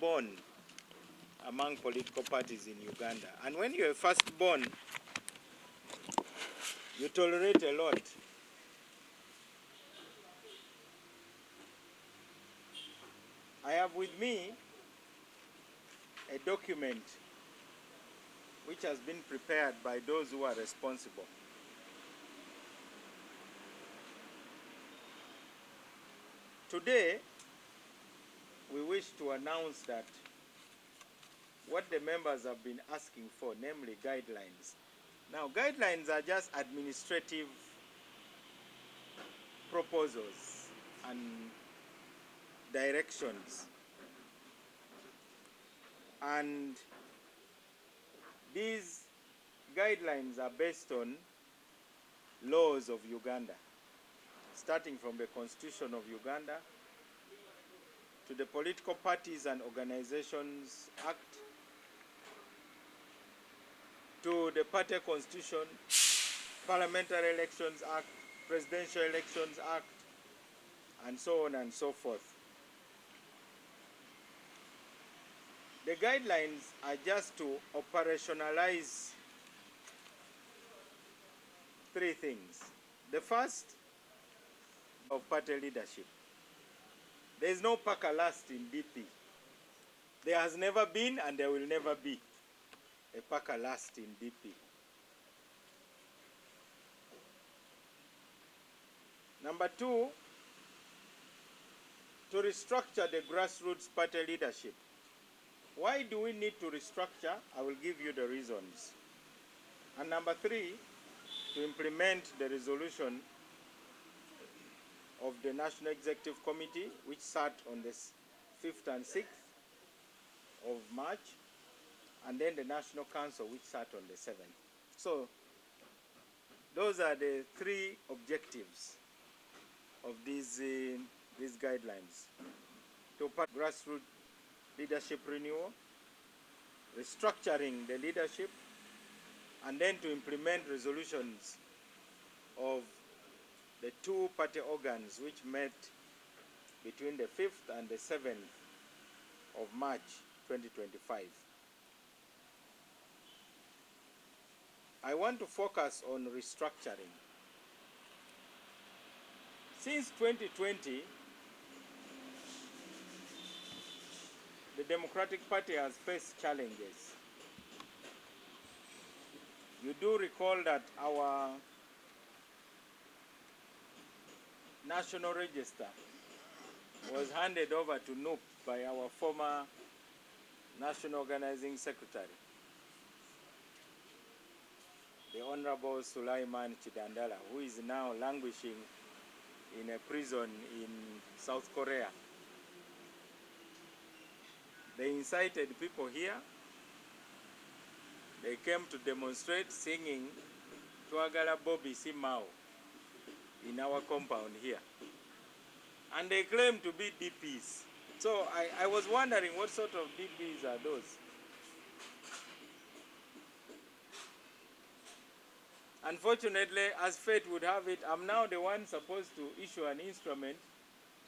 firstborn among political parties in Uganda. And when you're a firstborn, you tolerate a lot. I have with me a document which has been prepared by those who are responsible. Today, we wish to announce that what the members have been asking for, namely guidelines. Now, guidelines are just administrative proposals and directions. And these guidelines are based on laws of Uganda, starting from the Constitution of Uganda to the Political Parties and Organizations Act, to the Party Constitution, Parliamentary Elections Act, Presidential Elections Act, and so on and so forth. The guidelines are just to operationalize three things. The first, of party leadership. There is no Pakalast in DP. There has never been and there will never be a Pakalast in DP. Number two, to restructure the grassroots party leadership. Why do we need to restructure? I will give you the reasons. And number three, to implement the resolution of the National Executive Committee, which sat on the 5th and 6th of March, and then the National Council, which sat on the 7th. So, those are the three objectives of these guidelines. To grassroots leadership renewal, restructuring the leadership, and then to implement resolutions of the two party organs which met between the 5th and the 7th of March 2025. I want to focus on restructuring. Since 2020, the Democratic Party has faced challenges. You do recall that our National Register was handed over to NUP by our former National Organizing Secretary, the Honorable Sulaiman Chidandala, who is now languishing in a prison in South Korea. They incited people here. They came to demonstrate singing Twagala Bobby Si Mao in our compound here. And they claim to be DPs. So I was wondering what sort of DPs are those? Unfortunately, as fate would have it, I'm now the one supposed to issue an instrument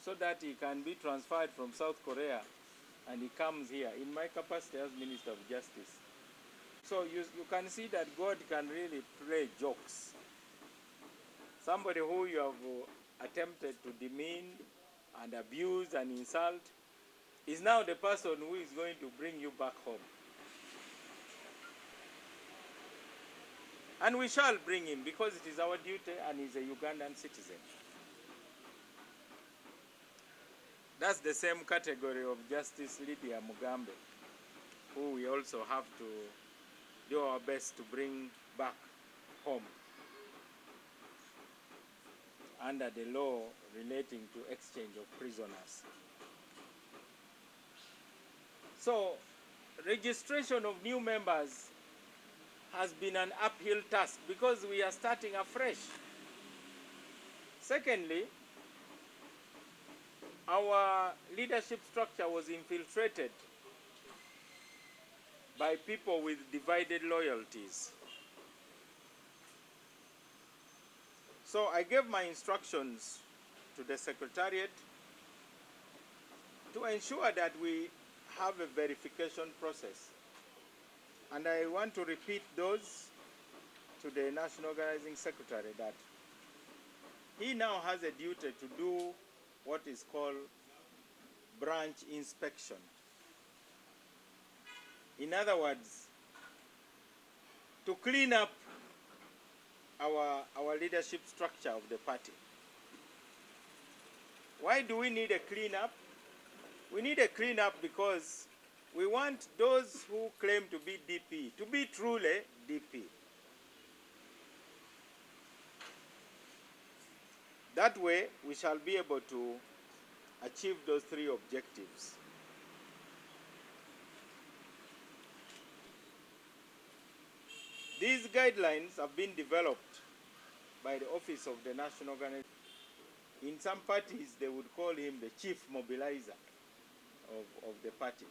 so that he can be transferred from South Korea and he comes here in my capacity as Minister of Justice. So you can see that God can really play jokes. Somebody who you have attempted to demean and abuse and insult is now the person who is going to bring you back home. And we shall bring him because it is our duty and he's a Ugandan citizen. That's the same category of Justice Lydia Mugambe, who we also have to do our best to bring back home under the law relating to exchange of prisoners. So, registration of new members has been an uphill task because we are starting afresh. Secondly, our leadership structure was infiltrated by people with divided loyalties. So I gave my instructions to the Secretariat to ensure that we have a verification process. And I want to repeat those to the National Organizing Secretary, that he now has a duty to do what is called branch inspection. In other words, to clean up our leadership structure of the party. Why do we need a cleanup? We need a cleanup because we want those who claim to be DP to be truly DP. That way, we shall be able to achieve those three objectives. These guidelines have been developed by the Office of the National Organization. In some parties, they would call him the chief mobilizer of the party,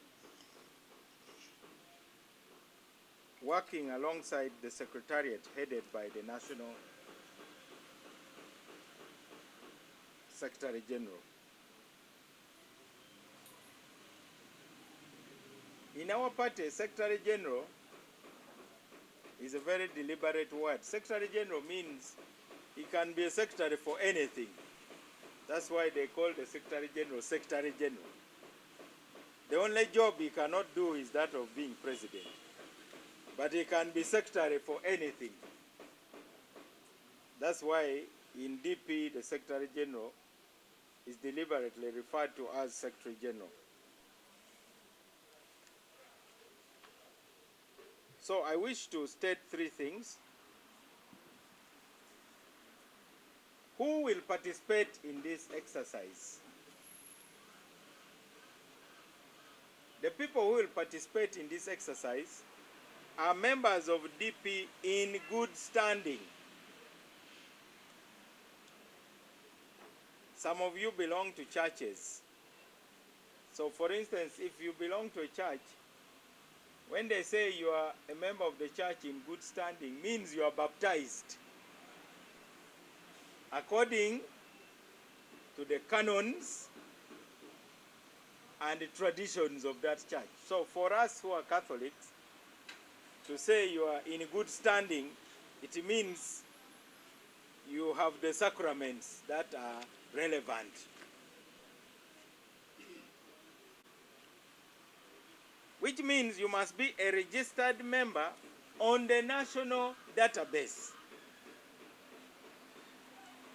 working alongside the Secretariat headed by the National Secretary General. In our party, Secretary General is a very deliberate word. Secretary General means he can be a secretary for anything. That's why they call the Secretary General Secretary General. The only job he cannot do is that of being president. But he can be secretary for anything. That's why in DP, the Secretary General is deliberately referred to as Secretary General. So I wish to state three things. Who will participate in this exercise? The people who will participate in this exercise are members of DP in good standing. Some of you belong to churches. So for instance, if you belong to a church, when they say you are a member of the church in good standing, means you are baptized according to the canons and the traditions of that church. So for us who are Catholics, to say you are in good standing, it means you have the sacraments that are relevant. Which means you must be a registered member on the national database.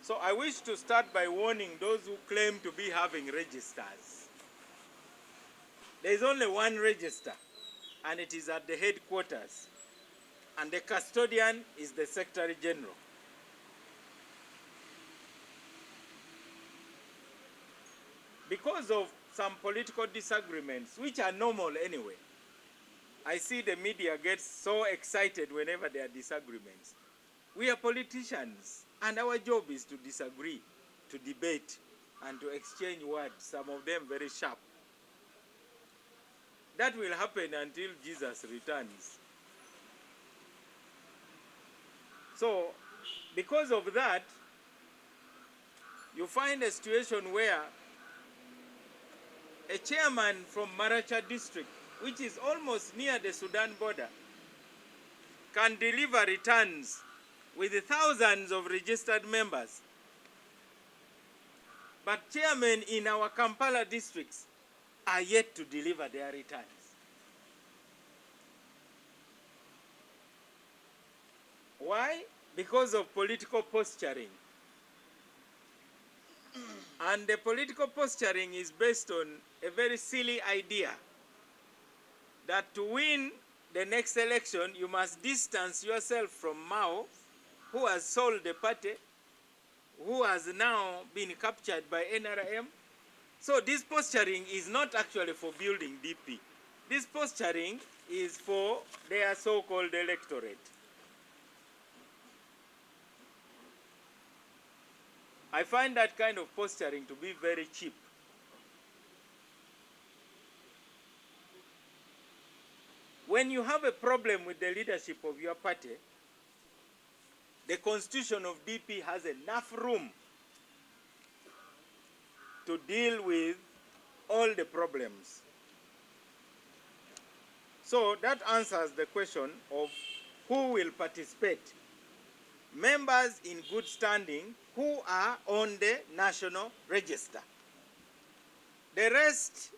So I wish to start by warning those who claim to be having registers. There is only one register, and it is at the headquarters. And the custodian is the Secretary General. Because of some political disagreements, which are normal anyway, I see the media gets so excited whenever there are disagreements. We are politicians, and our job is to disagree, to debate, and to exchange words, some of them very sharp. That will happen until Jesus returns. So, because of that, you find a situation where a chairman from Maracha district, which is almost near the Sudan border, can deliver returns with thousands of registered members. But chairmen in our Kampala districts are yet to deliver their returns. Why? Because of political posturing. And the political posturing is based on a very silly idea that to win the next election, you must distance yourself from Mao, who has sold the party, who has now been captured by NRM. So this posturing is not actually for building DP. This posturing is for their so-called electorate. I find that kind of posturing to be very cheap. When you have a problem with the leadership of your party, the constitution of DP has enough room to deal with all the problems. So that answers the question of who will participate. Members in good standing who are on the national register. The rest,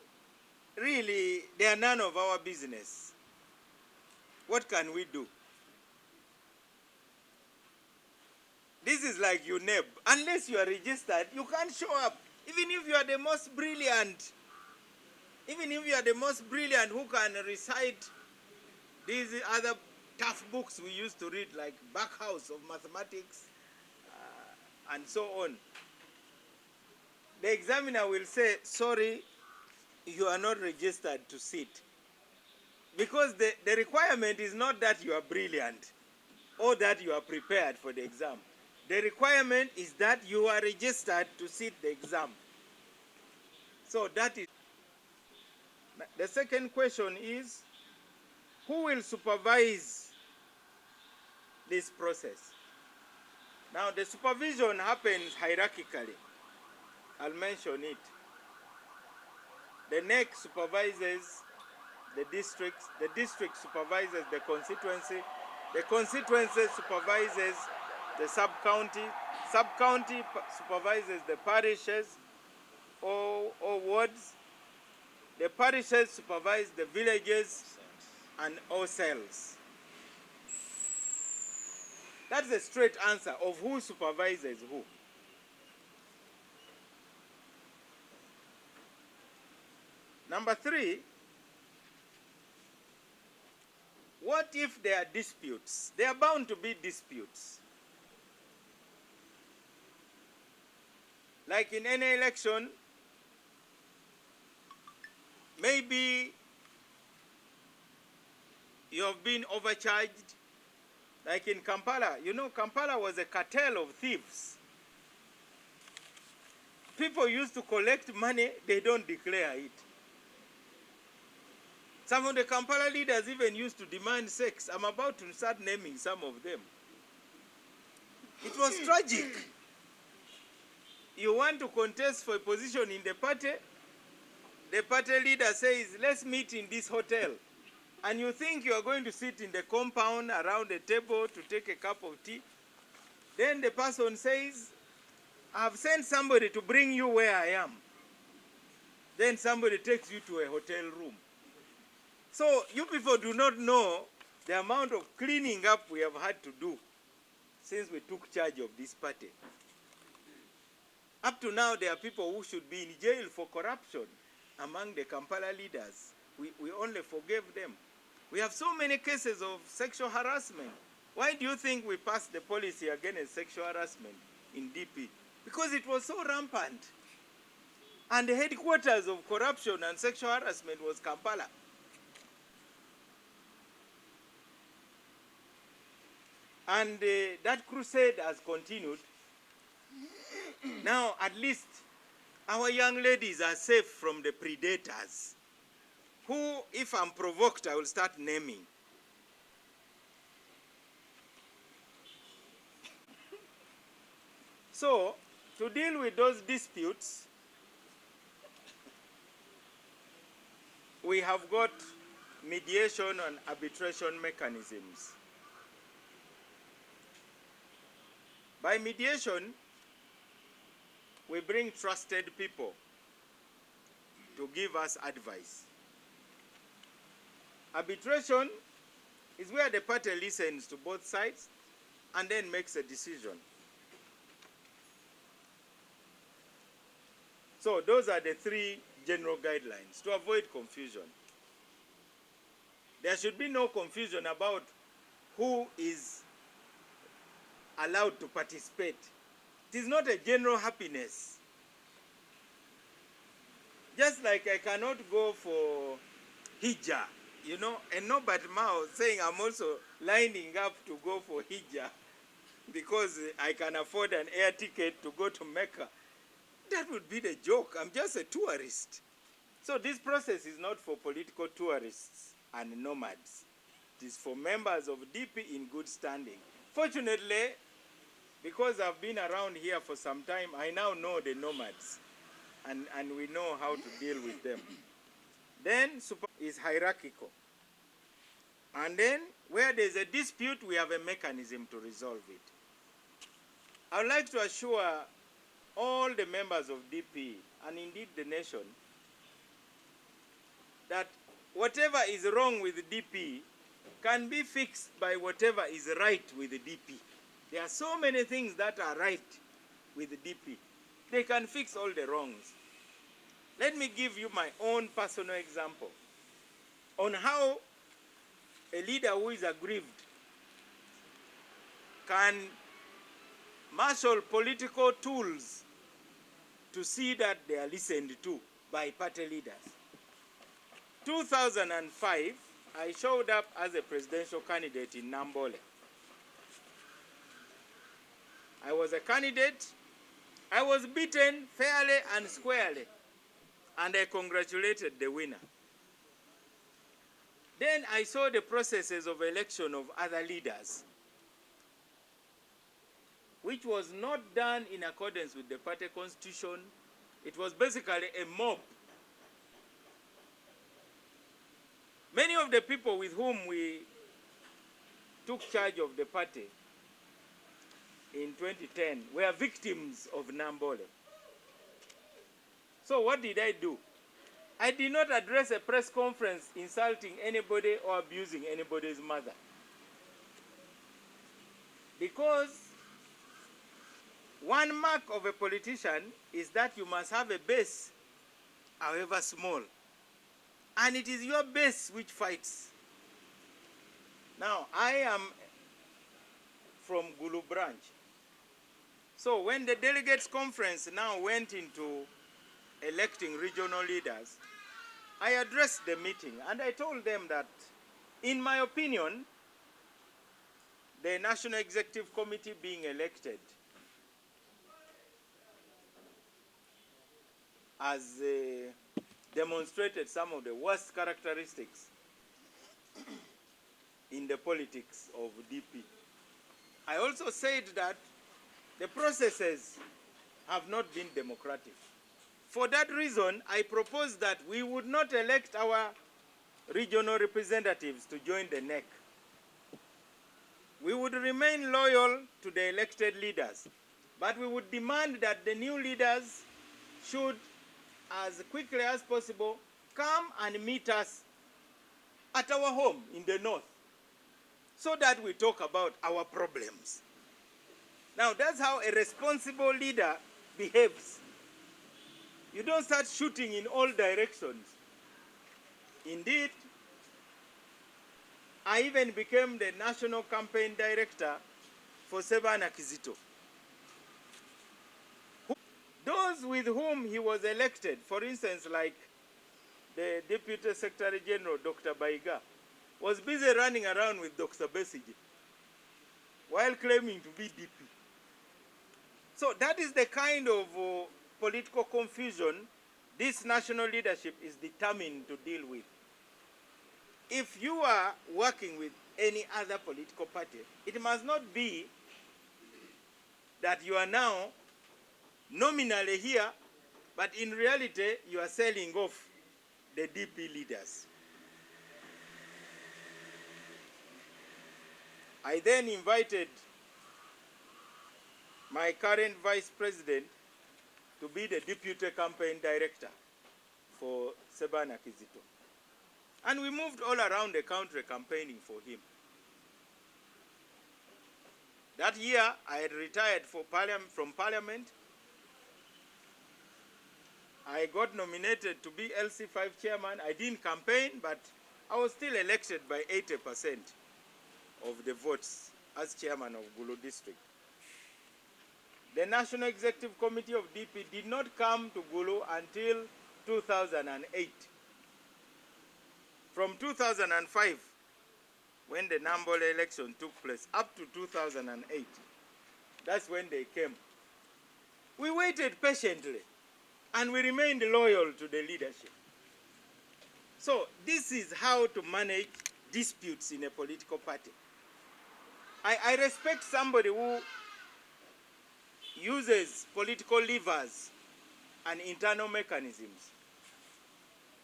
really, they are none of our business. What can we do? This is like UNEB. Unless you are registered, you can't show up. Even if you are the most brilliant, who can recite these other tough books we used to read, like Backhouse of Mathematics, and so on. The examiner will say, sorry, you are not registered to sit. Because the requirement is not that you are brilliant or that you are prepared for the exam. The requirement is that you are registered to sit the exam. So that is. The second question is, who will supervise this process? Now, the supervision happens hierarchically. I'll mention it. The NEC supervises the districts supervises the constituency supervises the sub-county supervises the parishes or wards, the parishes supervise the villages and all cells. That's the straight answer of who supervises who. Number 3, what if there are disputes? There are bound to be disputes. Like in any election, maybe you have been overcharged. Like in Kampala, you know, Kampala was a cartel of thieves. People used to collect money, they don't declare it. Some of the Kampala leaders even used to demand sex. I'm about to start naming some of them. It was tragic. You want to contest for a position in the party leader says, let's meet in this hotel. And you think you are going to sit in the compound around the table to take a cup of tea. Then the person says, I've sent somebody to bring you where I am. Then somebody takes you to a hotel room. So you people do not know the amount of cleaning up we have had to do since we took charge of this party. Up to now, there are people who should be in jail for corruption among the Kampala leaders. We only forgave them. We have so many cases of sexual harassment. Why do you think we passed the policy against sexual harassment in DP? Because it was so rampant. And the headquarters of corruption and sexual harassment was Kampala. And that crusade has continued. Now, at least, our young ladies are safe from the predators, who, if I'm provoked, I will start naming. So, to deal with those disputes, we have got mediation and arbitration mechanisms. By mediation, we bring trusted people to give us advice. Arbitration is where the party listens to both sides and then makes a decision. So those are the 3 general guidelines to avoid confusion. There should be no confusion about who is allowed to participate. It is not a general happiness. Just like I cannot go for Hijjah, you know, and Norbert Mao saying I'm also lining up to go for Hijjah because I can afford an air ticket to go to Mecca. That would be the joke. I'm just a tourist. So this process is not for political tourists and nomads. It is for members of DP in good standing. Fortunately, because I've been around here for some time, I now know the nomads, and we know how to deal with them. Then, super is hierarchical. And then, where there's a dispute, we have a mechanism to resolve it. I would like to assure all the members of DP, and indeed the nation, that whatever is wrong with DP can be fixed by whatever is right with the DP. There are so many things that are right with the DP. They can fix all the wrongs. Let me give you my own personal example on how a leader who is aggrieved can marshal political tools to see that they are listened to by party leaders. 2005, I showed up as a presidential candidate in Nambole. I was a candidate. I was beaten fairly and squarely, and I congratulated the winner. Then I saw the processes of election of other leaders, which was not done in accordance with the party constitution. It was basically a mob. Many of the people with whom we took charge of the party in 2010 were victims of Nambole. So what did I do? I did not address a press conference insulting anybody or abusing anybody's mother. Because one mark of a politician is that you must have a base, however small. And it is your base which fights. Now, I am from Gulu branch. So when the delegates conference now went into electing regional leaders, I addressed the meeting and I told them that, in my opinion, the National Executive Committee being elected has demonstrated some of the worst characteristics in the politics of DP. I also said that the processes have not been democratic. For that reason, I proposed that we would not elect our regional representatives to join the NEC. We would remain loyal to the elected leaders, but we would demand that the new leaders should, as quickly as possible, come and meet us at our home in the north so that we talk about our problems. Now, that's how a responsible leader behaves. You don't start shooting in all directions. Indeed, I even became the national campaign director for Sebana Kizito. Those with whom he was elected, for instance, like the Deputy Secretary General, Dr. Baiga, was busy running around with Dr. Besige while claiming to be DP. So that is the kind of political confusion this national leadership is determined to deal with. If you are working with any other political party, it must not be that you are now nominally here, but in reality, you are selling off the DP leaders. I then invited my current vice president to be the deputy campaign director for Sebana Kizito. And we moved all around the country campaigning for him. That year, I had retired from parliament. I got nominated to be LC5 chairman. I didn't campaign, but I was still elected by 80% of the votes as chairman of Gulu district. The National Executive Committee of DP did not come to Gulu until 2008. From 2005, when the Nambole election took place, up to 2008, that's when they came. We waited patiently, and we remained loyal to the leadership. So this is how to manage disputes in a political party. I respect somebody who uses political levers and internal mechanisms.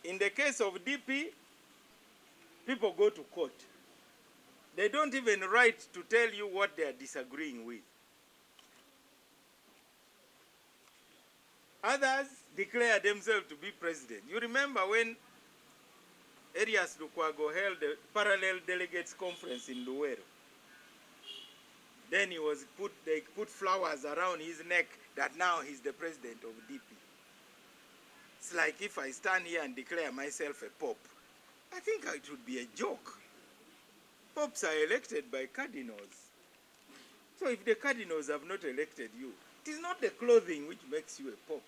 In the case of DP, people go to court. They don't even write to tell you what they are disagreeing with. Others declare themselves to be president. You remember when Elias Lukwago held a parallel delegates conference in Luwero? Then they put flowers around his neck that now he's the president of DP. It's like if I stand here and declare myself a pope. I think it would be a joke. Popes are elected by cardinals. So if the cardinals have not elected you, it is not the clothing which makes you a pope.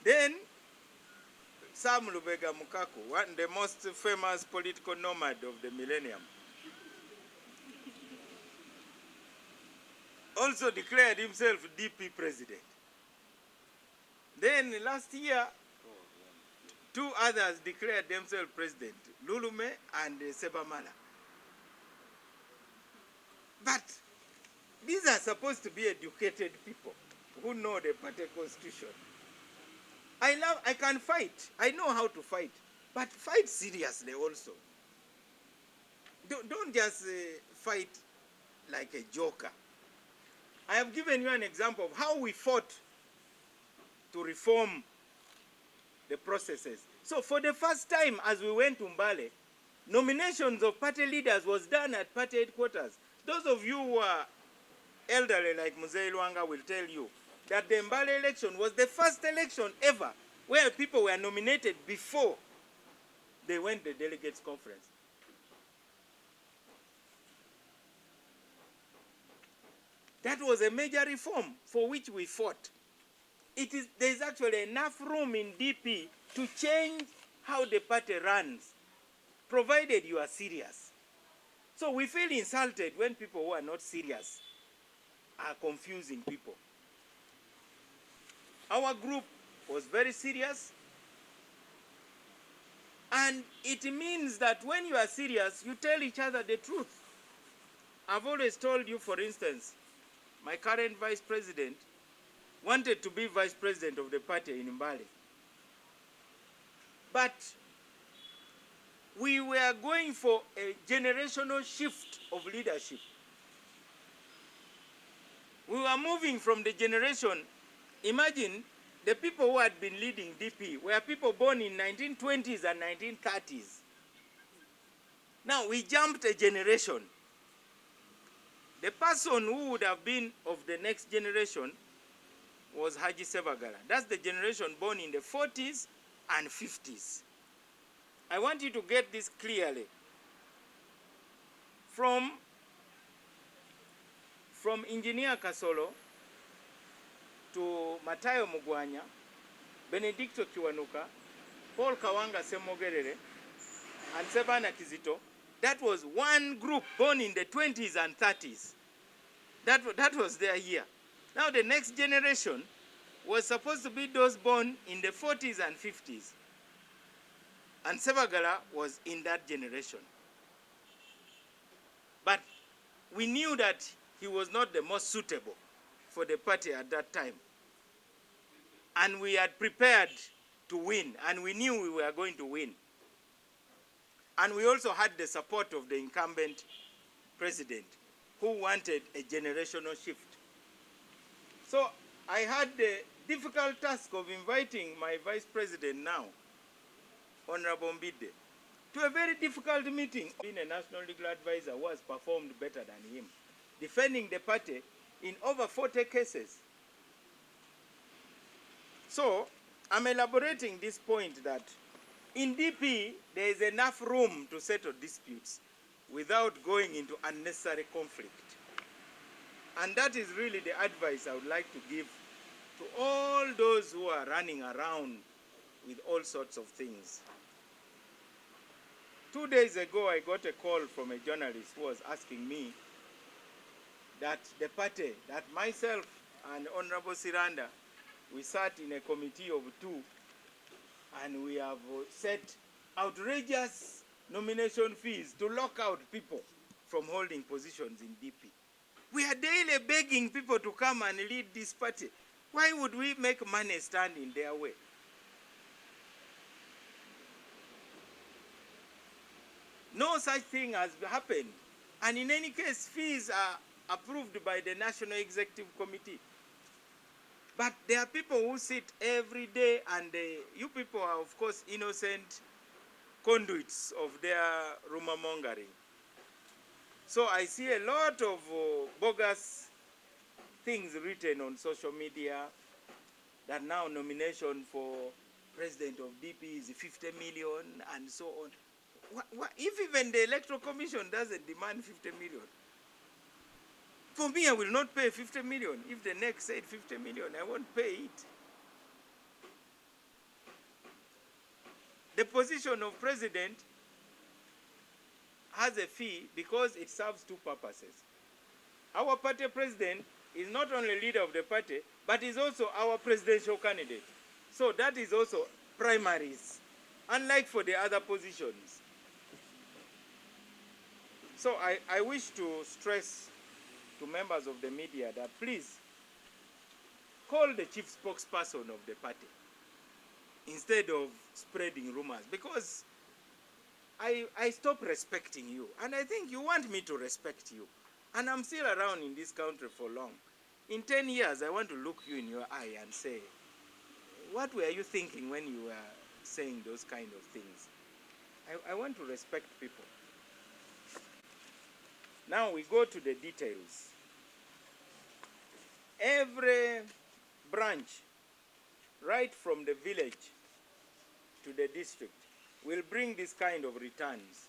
Then, Sam Lubega Mukaku, the most famous political nomad of the millennium, also declared himself DP president. Then last year, two others declared themselves president, Lulume and Sebamala. But these are supposed to be educated people who know the party constitution. I can fight. I know how to fight. But fight seriously also. Don't just fight like a joker. I have given you an example of how we fought to reform the processes. So for the first time as we went to Mbale, nominations of party leaders was done at party headquarters. Those of you who are elderly like Mzee Luanga will tell you that the Mbale election was the first election ever where people were nominated before they went to the delegates conference. That was a major reform for which we fought. There is actually enough room in DP to change how the party runs, provided you are serious. So we feel insulted when people who are not serious are confusing people. Our group was very serious, and it means that when you are serious, you tell each other the truth. I've always told you, for instance, my current vice president wanted to be vice president of the party in Mbale. But we were going for a generational shift of leadership. We were moving from the generation, imagine the people who had been leading DP were people born in 1920s and 1930s. Now we jumped a generation. The person who would have been of the next generation was Haji Sebagala. That's the generation born in the 40s and 50s. I want you to get this clearly. From Engineer Kasolo to Matayo Mugwanya, Benedicto Kiwanuka, Paul Kawanga Semogerere, and Sebana Kizito, that was one group born in the 20s and 30s. That was their year. Now the next generation was supposed to be those born in the 40s and 50s. And Sebagala was in that generation. But we knew that he was not the most suitable for the party at that time. And we had prepared to win, and we knew we were going to win. And we also had the support of the incumbent president, who wanted a generational shift. So I had the difficult task of inviting my vice president now, Honorable Mbide, to a very difficult meeting. Being a national legal advisor who has performed better than him, defending the party in over 40 cases. So I'm elaborating this point that in DP, there is enough room to settle disputes without going into unnecessary conflict. And that is really the advice I would like to give to all those who are running around with all sorts of things. 2 days ago, I got a call from a journalist who was asking me that the party, that myself and Honorable Siranda, we sat in a committee of two, and we have set outrageous nomination fees to lock out people from holding positions in DP. We are daily begging people to come and lead this party. Why would we make money stand in their way? No such thing has happened. And in any case, fees are approved by the National Executive Committee. But there are people who sit every day, and you people are, of course, innocent conduits of their rumor mongering. So I see a lot of bogus things written on social media that now nomination for president of DP is 50 million and so on. If even the Electoral Commission doesn't demand 50 million, for me, I will not pay 50 million. If the NEC said 50 million, I won't pay it. The position of president has a fee because it serves two purposes. Our party president is not only leader of the party, but is also our presidential candidate. So that is also primaries, unlike for the other positions. So I wish to stress to members of the media that please call the chief spokesperson of the party instead of spreading rumors, because I stopped respecting you, and I think you want me to respect you. And I'm still around in this country for long. In 10 years, I want to look you in your eye and say, what were you thinking when you were saying those kind of things? I want to respect people. Now we go to the details. Every branch, right from the village to the district, will bring this kind of returns.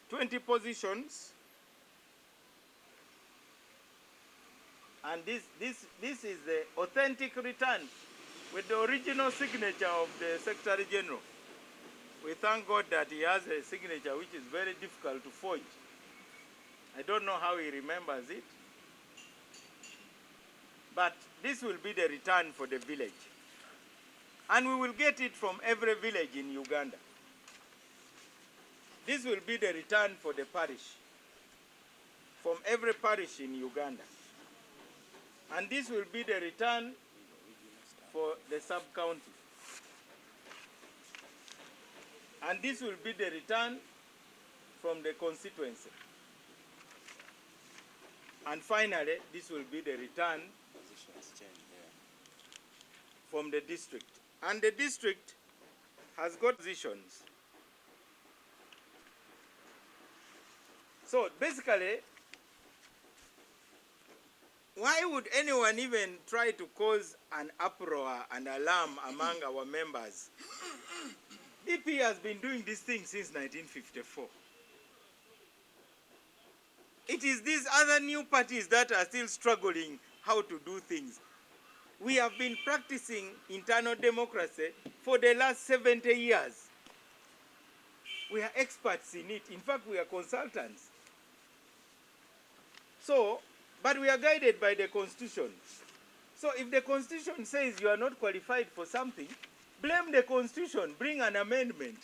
20 positions, and this is the authentic return with the original signature of the Secretary General. We thank God that he has a signature which is very difficult to forge. I don't know how he remembers it, but this will be the return for the village. And we will get it from every village in Uganda. This will be the return for the parish, from every parish in Uganda. And this will be the return for the sub-county. And this will be the return from the constituency. And finally, this will be the return from the district. And the district has got positions. So basically, why would anyone even try to cause an uproar and alarm among our members? DP has been doing this thing since 1954. It is these other new parties that are still struggling how to do things. We have been practicing internal democracy for the last 70 years. We are experts in it. In fact, we are consultants. So, but we are guided by the Constitution. So if the Constitution says you are not qualified for something, blame the Constitution, bring an amendment.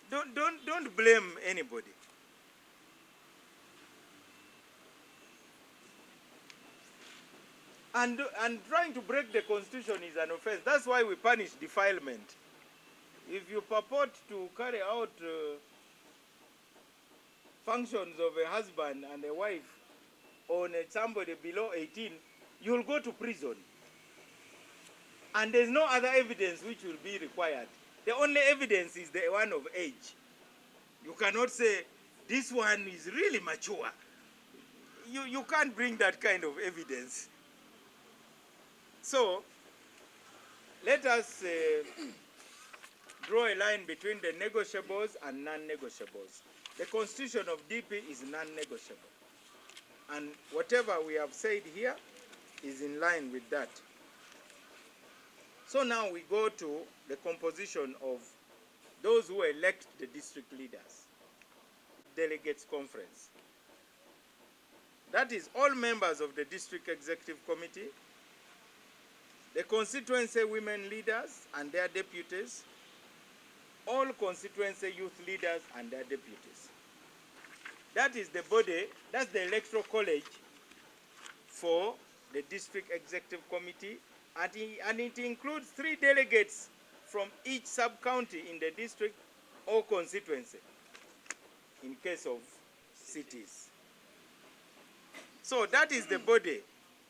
Don't blame anybody. And trying to break the Constitution is an offense. That's why we punish defilement. If you purport to carry out functions of a husband and a wife on somebody below 18, you'll go to prison. And there's no other evidence which will be required. The only evidence is the one of age. You cannot say, this one is really mature. You can't bring that kind of evidence. So, let us draw a line between the negotiables and non-negotiables. The constitution of DP is non-negotiable. And whatever we have said here is in line with that. So now we go to the composition of those who elect the district leaders. Delegates conference. That is all members of the district executive committee, the constituency women leaders and their deputies, all constituency youth leaders and their deputies. That is the body, that's the electoral college for the district executive committee, and it includes 3 delegates from each sub-county in the district or constituency in case of cities. So that is the body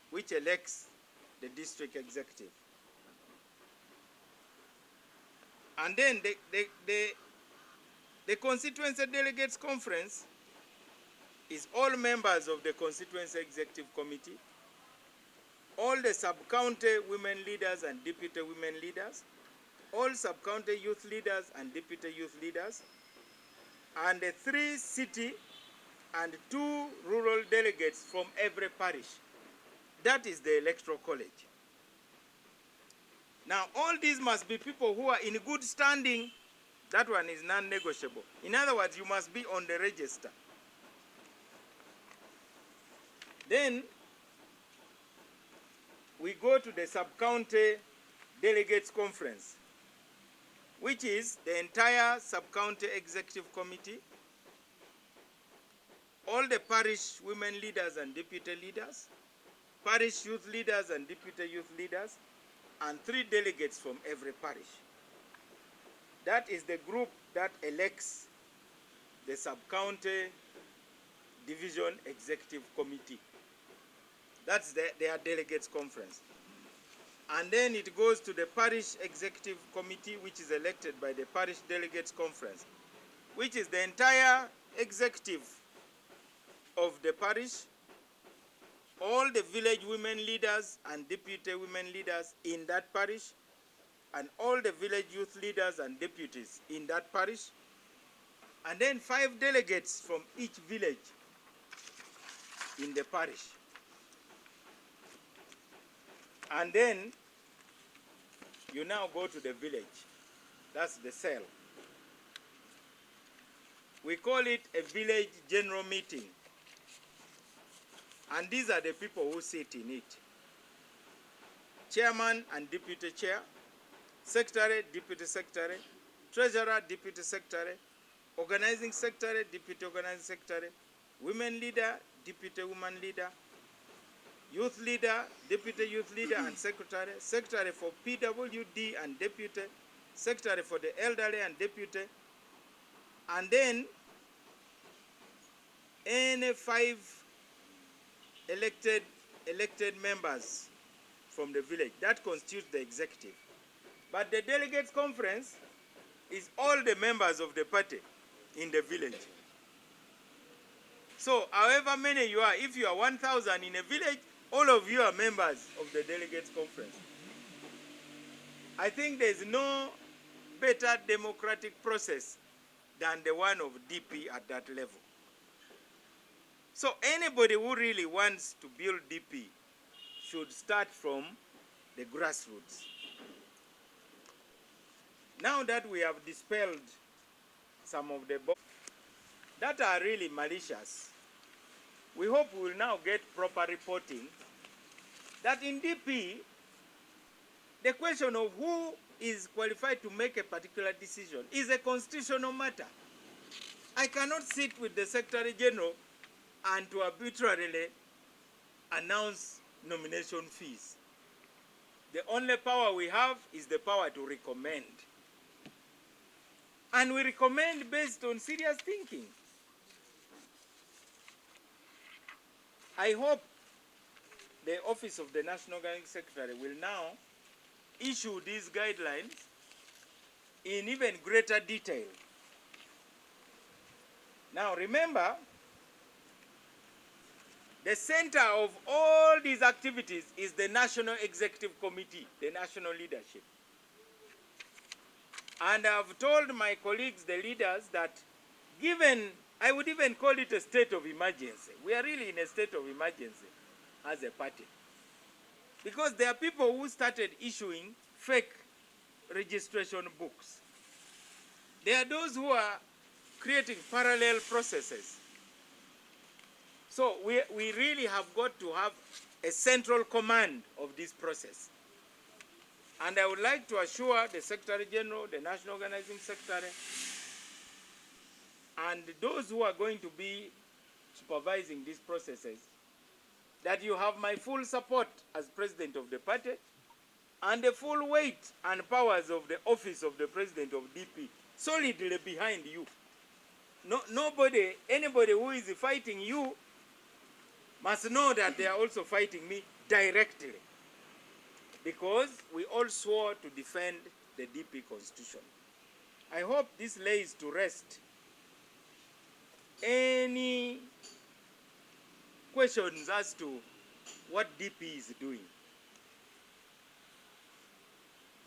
which elects the district executive. And then the constituency delegates conference is all members of the constituency executive committee, all the sub-county women leaders and deputy women leaders, all sub-county youth leaders and deputy youth leaders, and the 3 city and 2 rural delegates from every parish. That is the electoral college. Now, all these must be people who are in good standing. That one is non-negotiable. In other words, you must be on the register. Then, we go to the sub-county delegates conference, which is the entire sub-county executive committee, all the parish women leaders and deputy leaders, parish youth leaders and deputy youth leaders, and 3 delegates from every parish. That is the group that elects the sub-county division executive committee. That's their delegates conference. And then it goes to the parish executive committee, which is elected by the parish delegates conference, which is the entire executive of the parish, all the village women leaders and deputy women leaders in that parish, and all the village youth leaders and deputies in that parish, and then 5 delegates from each village in the parish. And then you now go to the village. That's the cell. We call it a village general meeting. And these are the people who sit in it. Chairman and deputy chair, secretary, deputy secretary, treasurer, deputy secretary, organizing secretary, deputy organizing secretary, women leader, deputy woman leader, youth leader, deputy youth leader and secretary, secretary for PWD and deputy, secretary for the elderly and deputy, and then any 5 elected members from the village. That constitutes the executive. But the delegates conference is all the members of the party in the village. So however many you are, if you are 1,000 in a village, all of you are members of the delegates conference. I think there is no better democratic process than the one of DP at that level. So anybody who really wants to build DP should start from the grassroots. Now that we have dispelled some of the that are really malicious, we hope we will now get proper reporting that in DP, the question of who is qualified to make a particular decision is a constitutional matter. I cannot sit with the Secretary General and to arbitrarily announce nomination fees. The only power we have is the power to recommend. And we recommend based on serious thinking. I hope the Office of the National Organizing Secretary will now issue these guidelines in even greater detail. Now remember, the center of all these activities is the National Executive Committee, the national leadership. And I've told my colleagues, the leaders, that given, I would even call it a state of emergency. We are really in a state of emergency as a party. Because there are people who started issuing fake registration books. There are those who are creating parallel processes. So we really have got to have a central command of this process. And I would like to assure the Secretary General, the National Organizing Secretary, and those who are going to be supervising these processes, that you have my full support as President of the party, and the full weight and powers of the office of the president of DP solidly behind you. Nobody, anybody who is fighting you must know that they are also fighting me directly, because we all swore to defend the DP constitution. I hope this lays to rest any questions as to what DP is doing.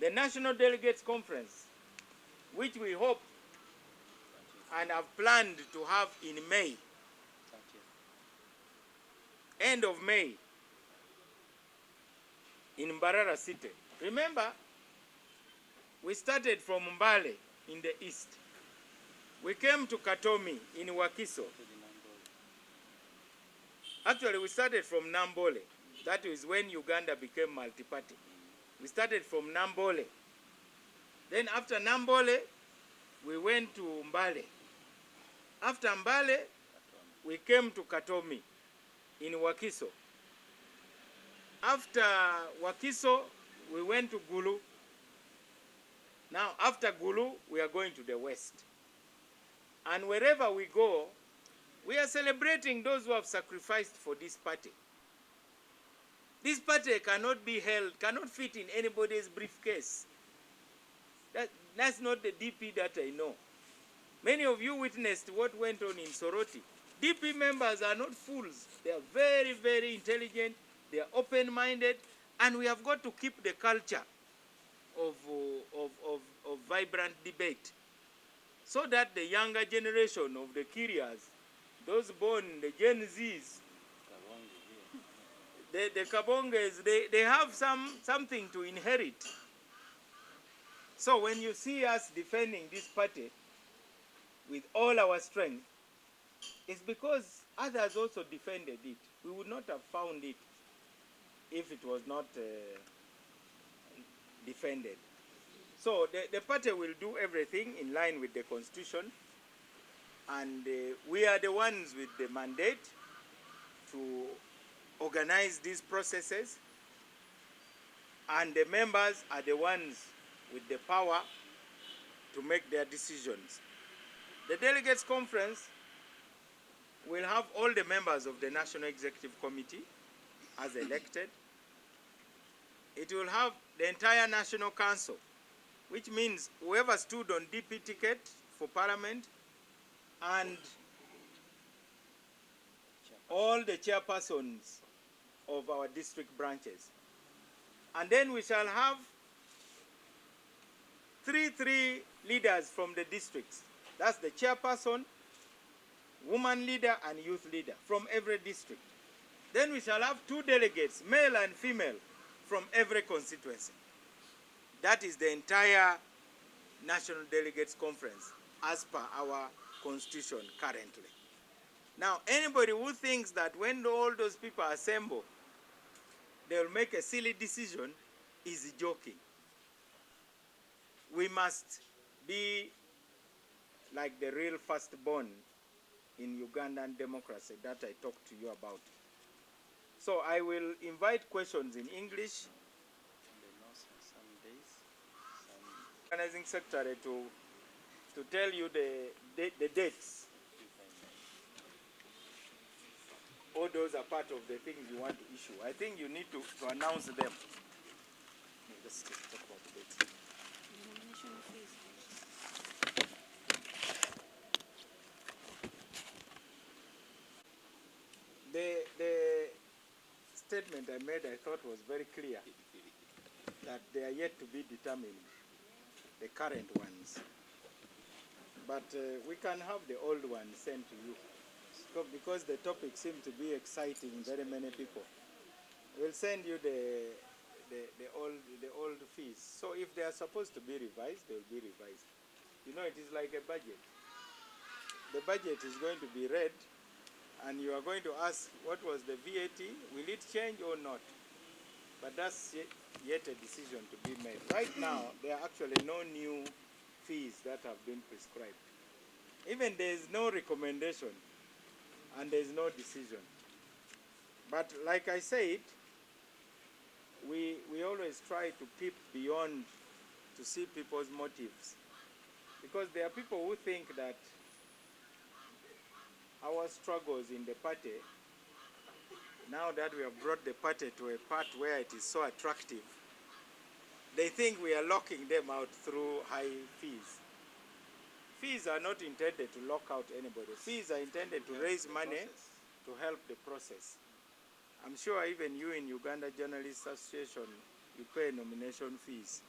The National Delegates Conference, which we hope and have planned to have in May, end of May, in Mbarara city. Remember, we started from Mbale in the east. We came to Katomi in Wakiso. Actually, we started from Nambole. That is when Uganda became multi-party. We started from Nambole. Then after Nambole, we went to Mbale. After Mbale, we came to Katomi in Wakiso. After Wakiso, we went to Gulu. Now, after Gulu, we are going to the west. And wherever we go, we are celebrating those who have sacrificed for this party. This party cannot be held, cannot fit in anybody's briefcase. That's not the DP that I know. Many of you witnessed what went on in Soroti. DP members are not fools. They are very, very intelligent. They are open-minded. And we have got to keep the culture of vibrant debate, so that the younger generation of the Kirias, those born the Gen Zs, the Kabonges, they have something to inherit. So when you see us defending this party with all our strength, it's because others also defended it. We would not have found it if it was not defended. So the party will do everything in line with the Constitution, and we are the ones with the mandate to organize these processes, and the members are the ones with the power to make their decisions. The Delegates Conference will have all the members of the National Executive Committee as elected. It will have the entire National Council, which means whoever stood on DP ticket for Parliament and all the chairpersons of our district branches. And then we shall have three leaders from the districts. That's the chairperson, woman leader, and youth leader from every district. Then we shall have 2 delegates, male and female, from every constituency. That is the entire National Delegates Conference as per our constitution currently. Now, anybody who thinks that when all those people assemble, they'll make a silly decision is joking. We must be like the real firstborn in Ugandan democracy that I talked to you about. So I will invite questions in English. Organizing secretary to tell you the dates. All those are part of the things you want to issue. I think you need to announce them. Let's talk about the dates. The statement I made, I thought, was very clear, that they are yet to be determined, the current ones. But we can have the old ones sent to you, because the topic seems to be exciting very many people. We'll send you the old fees. So if they are supposed to be revised, they will be revised. You know, it is like a budget. The budget is going to be read, and you are going to ask, what was the VAT? Will it change or not? But that's yet a decision to be made. Right now, there are actually no new fees that have been prescribed. Even there is no recommendation, and there is no decision. But like I said, we always try to peep beyond to see people's motives. Because there are people who think that our struggles in the party, now that we have brought the party to a part where it is so attractive, they think we are locking them out through high fees. Fees are not intended to lock out anybody. Fees are intended to raise money to help the process. I'm sure even you in Uganda Journalists Association, you pay nomination fees.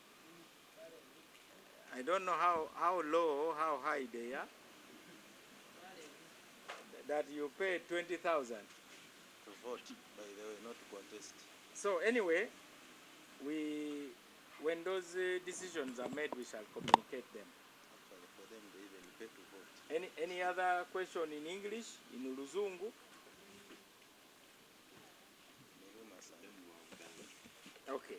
I don't know how low or how high they are, that you pay 20,000. To vote, by the way, not to contest. So anyway, when those decisions are made, we shall communicate them. Actually, for them, they even pay to vote. Any other question in English, in Luzungu? Okay.